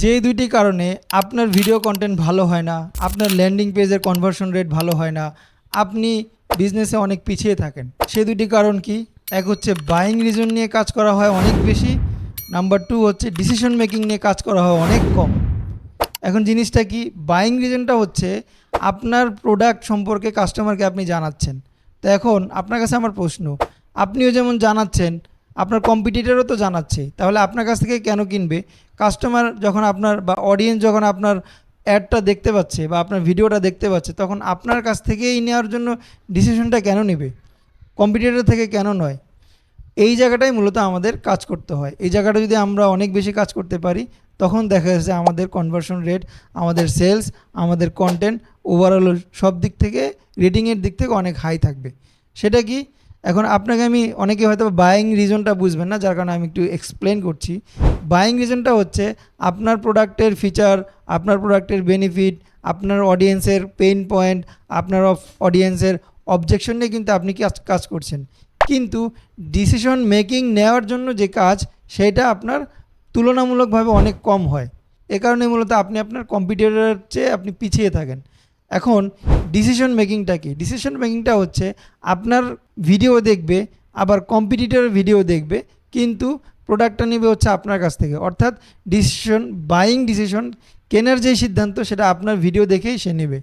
যে দুইটি কারণে আপনার ভিডিও কন্টেন্ট ভালো হয় না, আপনার ল্যান্ডিং পেজের কনভার্সন রেট ভালো হয় না, আপনি বিজনেসে অনেক পিছিয়ে থাকেন, সে দুটি কারণ কি? এক হচ্ছে বাইং রিজন নিয়ে কাজ করা হয় অনেক বেশি, নাম্বার 2 হচ্ছে ডিসিশন মেকিং নিয়ে কাজ করা হয় অনেক কম। এখন জিনিসটা কি? বাইং রিজনটা হচ্ছে আপনার প্রোডাক্ট সম্পর্কে কাস্টমারকে আপনি জানাচ্ছেন। তো এখন আপনার কাছে আমার প্রশ্ন, আপনিও যেমন জানাচ্ছেন, আপনার কম্পিটিটরও তো জানাচ্ছে, তাহলে আপনার কাছ থেকে কেন কিনবে? কাস্টমার যখন আপনার বা অডিয়েন্স যখন আপনার অ্যাডটা দেখতে পাচ্ছে বা আপনার ভিডিওটা দেখতে পাচ্ছে, তখন আপনার কাছ থেকেই নেওয়ার জন্য ডিসিশনটা কেন নেবে, কম্পিটিটর থেকে কেন নয়? এই জায়গাটাই মূলত আমাদের কাজ করতে হয়। এই জায়গাটা যদি আমরা অনেক বেশি কাজ করতে পারি, তখন দেখা যাচ্ছে আমাদের কনভার্সন রেট, আমাদের সেলস, আমাদের কন্টেন্ট, ওভারঅল সব দিক থেকে, রেটিংয়ের দিক থেকে অনেক হাই থাকবে। সেটা কি? এখন আপনাকে আমি, অনেকে হয়তো বাইং রিজনটা বুঝবেন না, যার কারণে আমি একটু এক্সপ্লেন করছি। বাইং রিজনটা হচ্ছে আপনার প্রোডাক্টের ফিচার, আপনার প্রোডাক্টের বেনিফিট, আপনার অডিয়েন্সের পেইন পয়েন্ট, আপনার অডিয়েন্সের অবজেকশন নিয়ে কিন্তু আপনি কাজ করছেন, কিন্তু ডিসিশন মেকিং নেওয়ার জন্য যে কাজ, সেটা আপনার তুলনামূলকভাবে অনেক কম হয়। এ কারণে মূলত আপনি আপনার কম্পিটিটরের চেয়ে আপনি পিছিয়ে থাকেন। এখন ডিসিশন মেকিংটা কি? ডিসিশন মেকিংটা হচ্ছে আপনার ভিডিও দেখবে, আবার কম্পিটিটরের ভিডিও দেখবে, কিন্তু প্রোডাক্টটা নেবে হচ্ছে আপনার কাছ থেকে। অর্থাৎ বাইং ডিসিশন, কেনার যেই সিদ্ধান্ত, সেটা আপনার ভিডিও দেখেই সে নেবে।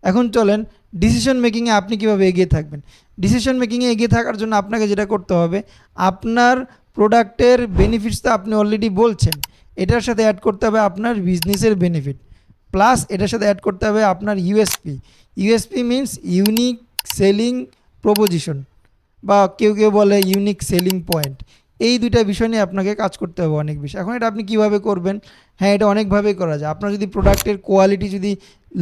এখন চলেন ডিসিশন মেকিংয়ে আপনি কীভাবে এগিয়ে থাকবেন। ডিসিশন মেকিংয়ে এগিয়ে থাকার জন্য আপনাকে যেটা করতে হবে, আপনার প্রোডাক্টের বেনিফিটস তো আপনি অলরেডি বলছেন, এটার সাথে অ্যাড করতে হবে আপনার বিজনেসের বেনিফিট, প্লাস এটার সাথে অ্যাড করতে হবে আপনার USP. USP means unique selling proposition, বা কেউ কেউ বলে ইউনিক সেলিং পয়েন্ট। এই দুইটা বিষয় নিয়ে আপনাকে কাজ করতে হবে অনেক বেশি। এখন এটা আপনি কিভাবে করবেন? হ্যাঁ, এটা অনেকভাবেই করা যায়। আপনার যদি প্রোডাক্টের কোয়ালিটি যদি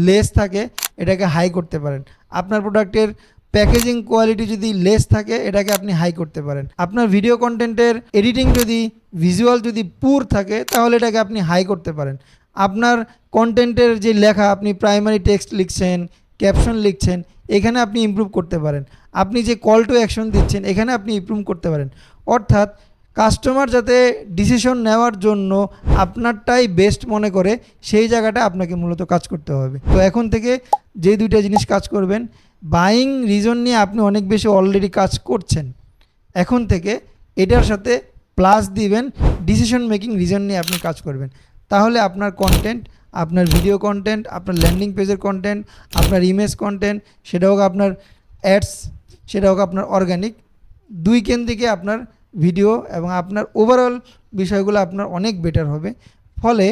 লেস থাকে, এটাকে হাই করতে পারেন। আপনার প্রোডাক্টের প্যাকেজিং কোয়ালিটি যদি লেস থাকে, এটাকে আপনি হাই করতে পারেন। আপনার ভিডিও কন্টেন্টের এডিটিং যদি, ভিজুয়াল যদি পুর থাকে, তাহলে এটাকে আপনি হাই করতে পারেন। আপনার কন্টেন্টের যে লেখা, আপনি প্রাইমারি টেক্সট লিখছেন, ক্যাপশন লিখছেন, এখানে আপনি ইমপ্রুভ করতে পারেন। আপনি যে কল টু অ্যাকশন দিচ্ছেন, এখানে আপনি ইমপ্রুভ করতে পারেন। অর্থাৎ কাস্টমার যাতে ডিসিশন নেওয়ার জন্য আপনারটাই বেস্ট মনে করে, সেই জায়গাটা আপনাকে মূলত কাজ করতে হবে। তো এখন থেকে যে দুইটা জিনিস কাজ করবেন, বাইং রিজন নিয়ে আপনি অনেক বেশি অলরেডি কাজ করছেন, এখন থেকে এটার সাথে প্লাস দিবেন ডিসিশন মেকিং রিজন নিয়ে আপনি কাজ করবেন। তাহলে আপনার কন্টেন্ট, আপনার ভিডিও কন্টেন্ট, আপনার ল্যান্ডিং পেজের কন্টেন্ট, আপনার ইমেজ কন্টেন্ট, সেটা হোক আপনার অ্যাডস, সেটা হোক আপনার অর্গানিক, দুই কেন্দ্রিকে আপনার ভিডিও এবং আপনার ওভারঅল বিষয়গুলো আপনার অনেক বেটার হবে। ফলে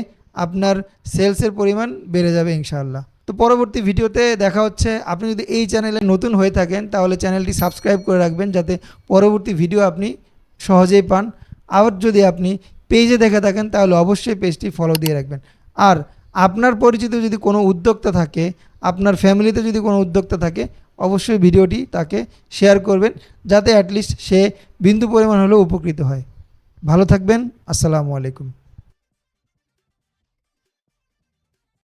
আপনার সেলসের পরিমাণ বেড়ে যাবে ইনশাআল্লাহ। তো পরবর্তী ভিডিওতে দেখা হচ্ছে। আপনি যদি এই চ্যানেলে নতুন হয়ে থাকেন, তাহলে চ্যানেলটি সাবস্ক্রাইব করে রাখবেন, যাতে পরবর্তী ভিডিও আপনি সহজেই পান। আবার যদি আপনি পেজে দেখে থাকেন, তাহলে অবশ্যই পেজটি ফলো দিয়ে রাখবেন। আর আপনার পরিচিত যদি কোনো উদ্যোক্তা থাকে, আপনার ফ্যামিলিতে যদি কোনো উদ্যোক্তা থাকে, অবশ্যই ভিডিওটি তাকে শেয়ার করবেন, যাতে অ্যাটলিস্ট সে বিন্দু পরিমাণ হলেও উপকৃত হয়। ভালো থাকবেন। আসসালামু আলাইকুম।